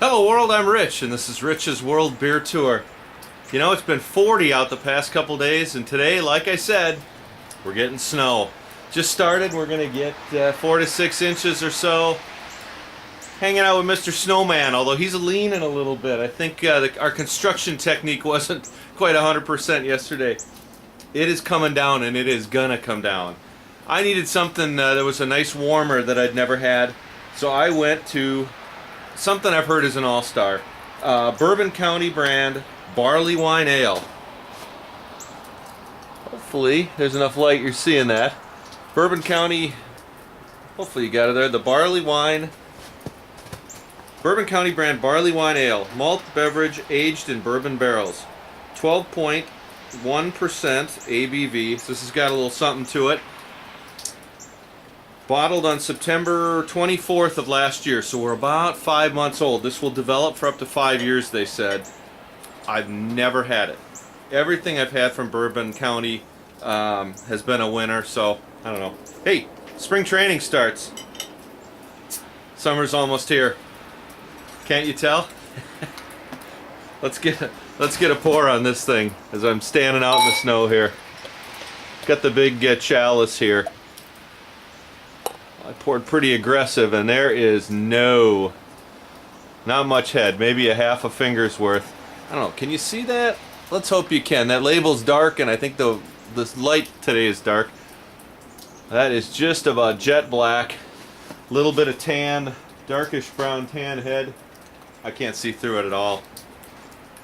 Hello world, I'm Rich, and this is Rich's World Beer Tour. You know, it's been 40 out the past couple days, and today, like I said, we're getting snow. Just started, we're going to get 4 to 6 inches or so. Hanging out with Mr. Snowman, although he's leaning a little bit. I think our construction technique wasn't quite 100% yesterday. It is coming down, and it is gonna come down. I needed something that was a nice warmer that I'd never had, so I went to something I've heard is an all-star. Bourbon County brand Barleywine Ale. Hopefully there's enough light you're seeing that. Bourbon County, hopefully you got it there, the Barleywine. Bourbon County brand Barleywine Ale. Malt beverage aged in bourbon barrels. 12.1% ABV. So this has got a little something to it. Bottled on September 24th of last year, so we're about 5 months old. This will develop for up to 5 years, they said. I've never had it. Everything I've had from Bourbon County has been a winner, so I don't know. Hey, spring training starts. Summer's almost here. Can't you tell? Let's get a pour on this thing as I'm standing out in the snow here. Got the big chalice here. I poured pretty aggressive, and there is not much head, maybe a half a finger's worth. I don't know, can you see that? Let's hope you can. That label's dark, and I think this light today is dark. That is just about jet black. Little bit of tan, darkish brown tan head. I can't see through it at all.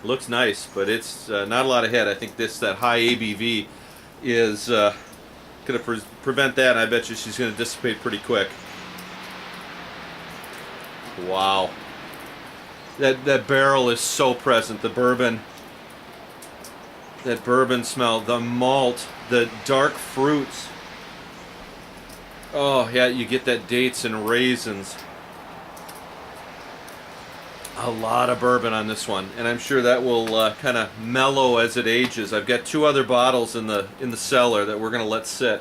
Looks nice, but it's not a lot of head. I think that high ABV is going to prevent that, and I bet you she's going to dissipate pretty quick. Wow. That barrel is so present. The bourbon, that bourbon smell, the malt, the dark fruits. Oh yeah, you get that dates and raisins. A lot of bourbon on this one, and I'm sure that will kind of mellow as it ages. I've got 2 other bottles in the cellar that we're going to let sit.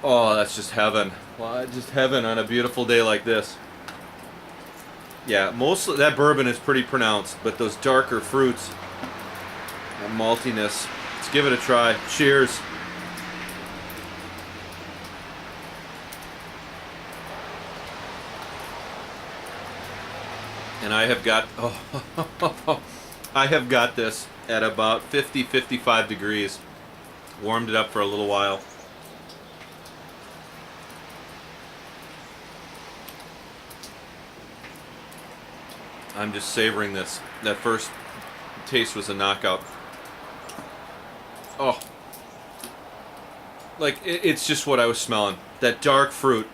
Oh, that's just heaven. Well, just heaven on a beautiful day like this. Yeah, mostly that bourbon is pretty pronounced, but those darker fruits, that maltiness. Let's give it a try. Cheers. And I have got, I have got this at about 50-55 degrees. Warmed it up for a little while. I'm just savoring this. That first taste was a knockout. Oh. Like, it's just what I was smelling. That dark fruit.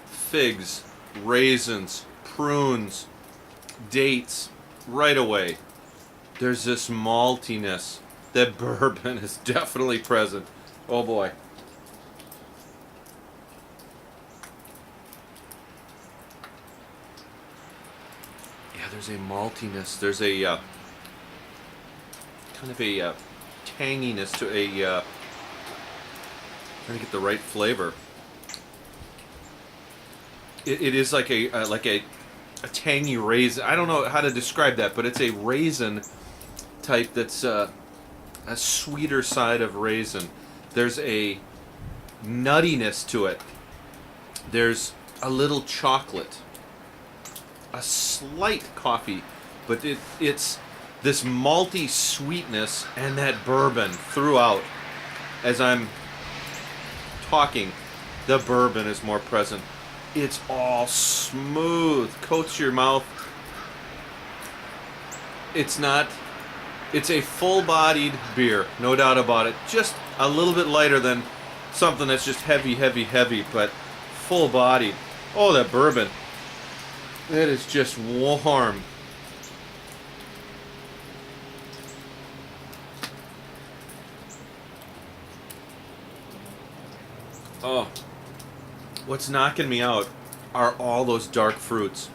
Figs, raisins, prunes, dates, right away. There's this maltiness. That bourbon is definitely present. Oh boy. Yeah, there's a maltiness. There's a kind of a tanginess to a trying to get the right flavor. It is like a tangy raisin. I don't know how to describe that, but it's a raisin type that's a sweeter side of raisin. There's a nuttiness to it. There's a little chocolate. A slight coffee, but it's this malty sweetness and that bourbon throughout. As I'm talking, the bourbon is more present. It's all smooth, coats your mouth. It's a full-bodied beer, no doubt about it. Just a little bit lighter than something that's just heavy, but full-bodied. Oh, that bourbon. That is just warm. Oh. What's knocking me out are all those dark fruits.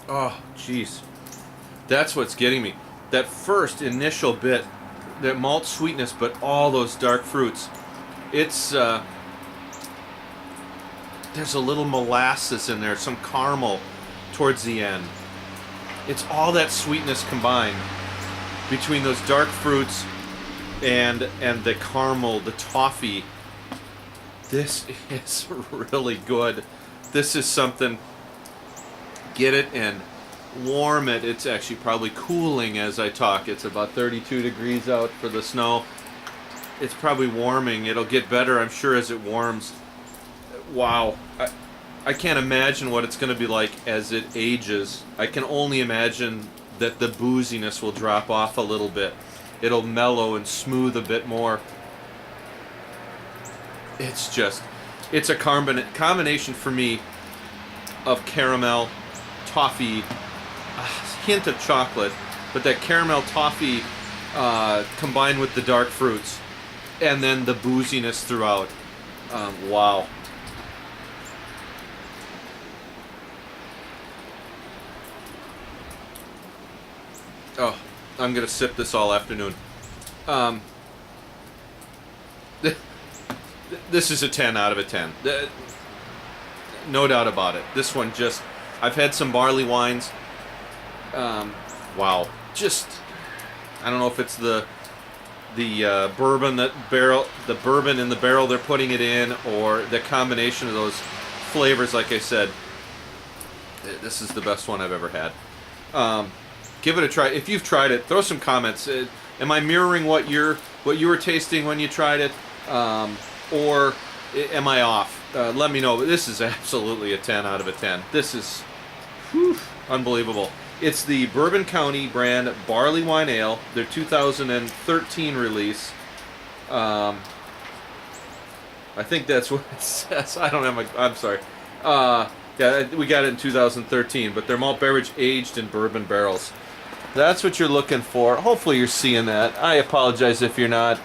Oh, jeez. That's what's getting me. That first initial bit, that malt sweetness, but all those dark fruits. It's There's a little molasses in there, some caramel towards the end. It's all that sweetness combined between those dark fruits and the caramel, the toffee. This is really good. This is something. Get it and warm it. It's actually probably cooling as I talk. It's about 32 degrees out for the snow. It's probably warming. It'll get better, I'm sure, as it warms. Wow. I can't imagine what it's going to be like as it ages. I can only imagine that the booziness will drop off a little bit. It'll mellow and smooth a bit more. It's a combination for me of caramel, toffee, a hint of chocolate, but that caramel toffee combined with the dark fruits, and then the booziness throughout. Wow. Oh, I'm going to sip this all afternoon. This is a 10 out of a 10. No doubt about it. This one just... I've had some barley wines. Wow. Just... I don't know if it's the bourbon the bourbon in the barrel they're putting it in, or the combination of those flavors. Like I said, this is the best one I've ever had. Give it a try. If you've tried it, throw some comments. Am I mirroring what you were tasting when you tried it, or am I off? Let me know. This is absolutely a 10 out of a 10. This is unbelievable. It's the Bourbon County brand Barleywine Ale, their 2013 release. I think that's what it says. I don't have I'm sorry. Yeah, we got it in 2013, but they're malt beverage aged in bourbon barrels. That's what you're looking for. Hopefully you're seeing that. I apologize if you're not.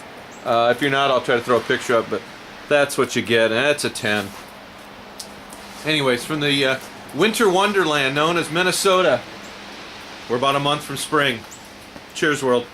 If you're not, I'll try to throw a picture up, but that's what you get, and that's a 10. Anyways, from the winter wonderland known as Minnesota, we're about a month from spring. Cheers, world.